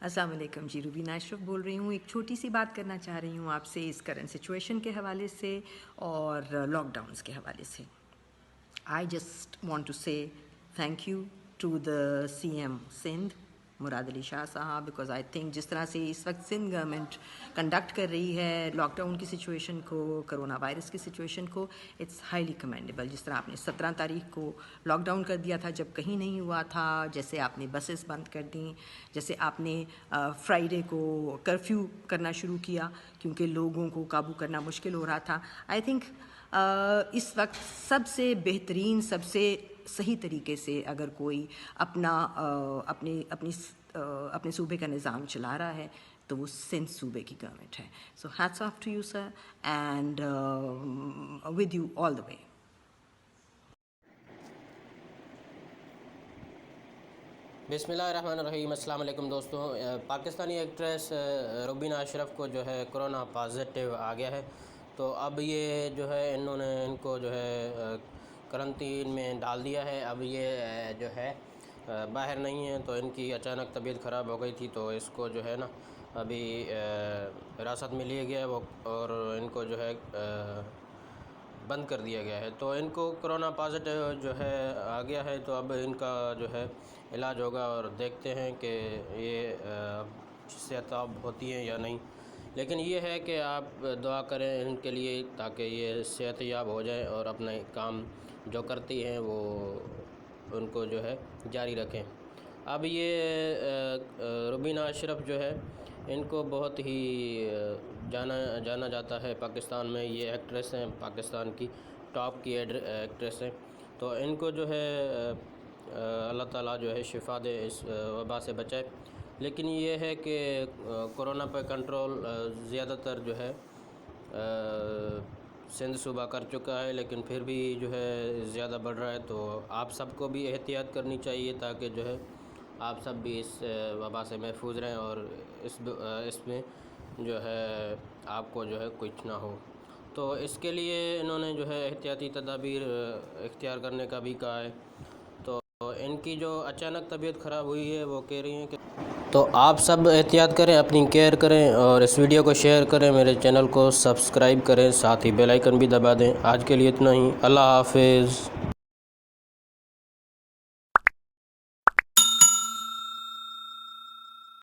अस्सलाम वालेकुम जी, रुबीना अशरफ बोल रही हूँ। एक छोटी सी बात करना चाह रही हूँ आपसे इस करंट सिचुएशन के हवाले से और लॉकडाउन्स के हवाले से। I just want to say thank you to the CM Sindh Murad Ali Shah sahab, because I think जिस तरह से इस वक्त सिंध गवर्नमेंट कंडक्ट कर रही है लॉकडाउन की सिचुएशन को, कोरोना वायरस की सिचुएशन को, इट्स हाईली कमेंडेबल। जिस तरह आपने 17 तारीख को लॉकडाउन कर दिया था जब कहीं नहीं हुआ था, जैसे आपने बसेस बंद कर दी, जैसे आपने फ्राइडे को कर्फ्यू करना शुरू किया क्योंकि लोगों को काबू करना मुश्किल हो रहा था। आई थिंक इस वक्त सबसे बेहतरीन, सबसे सही तरीके से अगर कोई अपने सूबे का निज़ाम चला रहा है तो वो सिंध सूबे की गवर्नमेंट है। So hats off to you sir and with you all the way. बिस्मिल्लाहिर्रहमानिर्रहीम। अस्सलाम वालेकुम दोस्तों। पाकिस्तानी एक्ट्रेस रुबीना अशरफ को जो है कोरोना पॉजिटिव आ गया है, तो अब ये जो है इनको जो है करंटीन में डाल दिया है। अब ये जो है बाहर नहीं है, तो इनकी अचानक तबीयत ख़राब हो गई थी, तो इसको जो है ना अभी हिरासत में लिया गया है वो, और इनको जो है बंद कर दिया गया है। तो इनको कोरोना पॉजिटिव जो है आ गया है, तो अब इनका जो है इलाज होगा और देखते हैं कि ये सेहतयाब होती हैं या नहीं। लेकिन ये है कि आप दुआ करें इनके लिए ताकि ये सेहतयाब हो जाए और अपने काम जो करती हैं वो उनको जो है जारी रखें। अब ये रुबीना अशरफ जो है इनको बहुत ही जाना जाता है पाकिस्तान में। ये एक्ट्रेस हैं, पाकिस्तान की टॉप की एक्ट्रेस हैं। तो इनको जो है अल्लाह ताला जो है शिफा दे, इस वबा से बचाए। लेकिन ये है कि कोरोना पर कंट्रोल ज़्यादातर जो है सिंध सूबा कर चुका है, लेकिन फिर भी जो है ज़्यादा बढ़ रहा है। तो आप सबको भी एहतियात करनी चाहिए ताकि जो है आप सब भी इस वबा से महफूज रहें और इसमें जो है आपको जो है कुछ ना हो। तो इसके लिए इन्होंने जो है एहतियाती तदाबीर इख्तियार करने का भी कहा है। तो इनकी जो अचानक तबीयत ख़राब हुई है वो कह रही हैं कि तो आप सब एहतियात करें, अपनी केयर करें और इस वीडियो को शेयर करें, मेरे चैनल को सब्सक्राइब करें, साथ ही बेल आइकन भी दबा दें। आज के लिए इतना ही। अल्लाह हाफ़िज़।